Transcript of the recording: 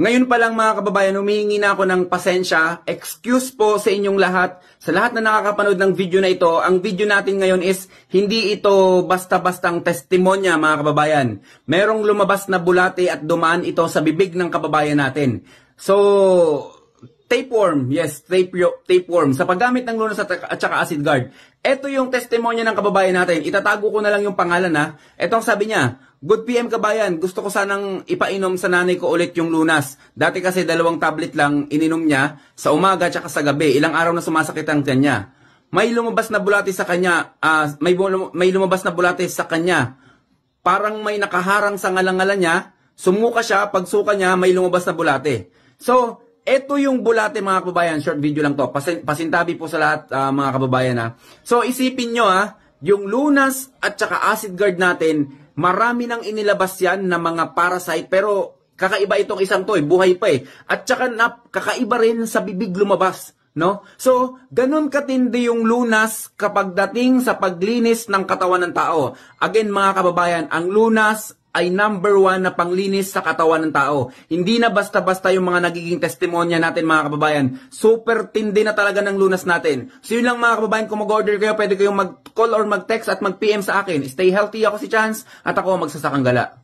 Ngayon pa lang mga kababayan, humihingi na ako ng pasensya. Excuse po sa inyong lahat. Sa lahat na nakakapanood ng video na ito, ang video natin ngayon is hindi ito basta-bastang testimonya mga kababayan. Merong lumabas na bulate at dumaan ito sa bibig ng kababayan natin. So, tapeworm, yes, tapeworm. Sa paggamit ng lunas at saka acid guard. Ito yung testimonya ng kababayan natin. Itatago ko na lang yung pangalan ha. Ito ang sabi niya. Good PM kabayan, gusto ko sanang ipainom sa nanay ko ulit yung lunas. Dati kasi 2 tablet lang ininom niya sa umaga at sa gabi. Ilang araw na sumasakit ang tiyan niya. May lumabas na bulate sa kanya, may lumabas na bulate sa kanya. Parang may nakaharang sa ngalangalan niya. Sumuka siya, pagsuka niya may lumabas na bulate. So, ito yung bulate mga kababayan, short video lang to. Pasintabi po sa lahat mga kababayan ha. So, isipin nyo ha, yung lunas at saka acid guard natin, marami nang inilabas yan na mga parasite pero kakaiba itong isang to buhay pa At saka kakaiba rin sa bibig lumabas, no? So, ganun katindi yung lunas kapag dating sa paglinis ng katawan ng tao. Again mga kababayan, ang lunas ay number 1 na panglinis sa katawan ng tao. Hindi na basta-basta yung mga nagiging testimonya natin mga kababayan. Super tindi na talaga ng lunas natin. So yun lang mga kababayan, kung mag-order kayo, pwede kayong mag-call or mag-text at mag-PM sa akin. Stay healthy, ako si Chance at ako magsasakang gala.